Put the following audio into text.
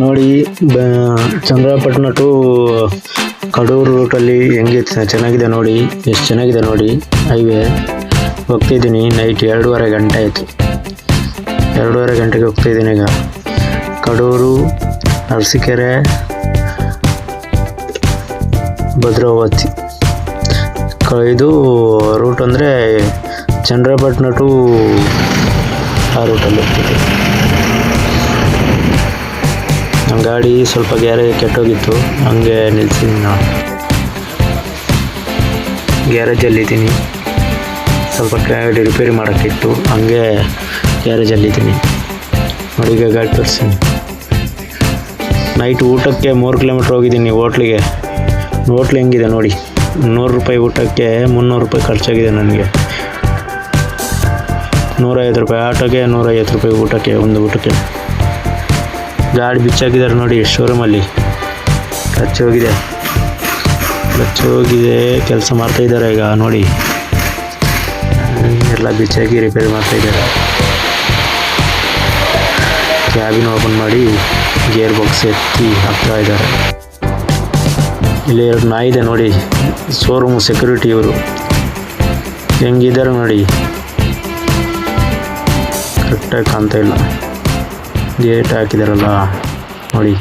ನೋಡಿ ಚಂದ್ರಪಟ್ಟಣ ಟು ಕಡೂರು ರೂಟಲ್ಲಿ ಹೆಂಗೆ ಚೆನ್ನಾಗಿದೆ ನೋಡಿ, ಎಷ್ಟು ಚೆನ್ನಾಗಿದೆ ನೋಡಿ ಹೈವೇ. ಹೋಗ್ತಿದ್ದೀನಿ, ನೈಟ್ 2:30 ಗಂಟೆ ಆಯಿತು. 2:30 ಗಂಟೆಗೆ ಹೋಗ್ತಾಯಿದ್ದೀನಿ ಈಗ. ಕಡೂರು, ಅರಸೀಕೆರೆ, ಭದ್ರಾವತಿ ಇದು ರೂಟ್ ಅಂದರೆ ಚಂದ್ರಪಟ್ಟಣ ಟು ಆ ರೂಟಲ್ಲಿ ಹೋಗ್ತಿದ್ದೆ. ನಮ್ಮ ಗಾಡಿ ಸ್ವಲ್ಪ ಗ್ಯಾರೇಜ್ ಕೆಟ್ಟೋಗಿತ್ತು, ಹಂಗೆ ನಿಲ್ಸಿದ್ದೀನಿ ನಾನು. ಗ್ಯಾರೇಜಲ್ಲಿದ್ದೀನಿ, ಸ್ವಲ್ಪ ಗಾಡಿ ರಿಪೇರಿ ಮಾಡೋಕ್ಕಿತ್ತು, ಹಂಗೆ ಗ್ಯಾರೇಜಲ್ಲಿದ್ದೀನಿ. ನೋಡಿ ಈಗ ಗಾಡಿ ತೋರಿಸ್ತೀನಿ. ನೈಟ್ ಊಟಕ್ಕೆ 3 ಕಿಲೋಮೀಟ್ರ್ ಹೋಗಿದ್ದೀನಿ ಹೋಟ್ಲಿಗೆ. ಹೋಟ್ಲು ಹೆಂಗಿದೆ ನೋಡಿ, 100 ರೂಪಾಯಿ ಊಟಕ್ಕೆ 300 ರೂಪಾಯಿ ಖರ್ಚಾಗಿದೆ ನನಗೆ. 150 ರೂಪಾಯಿ ಆಟೋಗೆ, 150 ರೂಪಾಯಿ ಊಟಕ್ಕೆ, ಒಂದು ಊಟಕ್ಕೆ. ಗಾಡಿ ಬಿಚ್ಚಾಕಿದ್ದಾರೆ ನೋಡಿ ಶೋರೂಮಲ್ಲಿ, ಕ್ಲಚ್ ಹೋಗಿದೆ, ಕೆಲಸ ಮಾಡ್ತಾಯಿದ್ದಾರೆ ಈಗ ನೋಡಿ. ಎಲ್ಲ ಬಿಚ್ಚಾಕಿ ರಿಪೇರಿ ಮಾಡ್ತಾಯಿದ್ದಾರೆ. ಕ್ಯಾಬಿನ್ ಓಪನ್ ಮಾಡಿ ಗೇರ್ ಬಾಕ್ಸ್ ಎತ್ತಿ ಹಾಕ್ತಾ ಇದ್ದಾರೆ. ಇಲ್ಲಿ 2 ನಾಯಿ ಇದೆ ನೋಡಿ, ಶೋರೂಮ್ ಸೆಕ್ಯೂರಿಟಿ ಇವರು ಹೆಂಗಿದ್ದಾರೆ ನೋಡಿ, ಕರೆಕ್ಟಾಗಿ ಕಾಣ್ತಾ ಇಲ್ಲ. ಗೇಟ್ ಹಾಕಿದಾರಲ್ಲ ನೋಡಿ.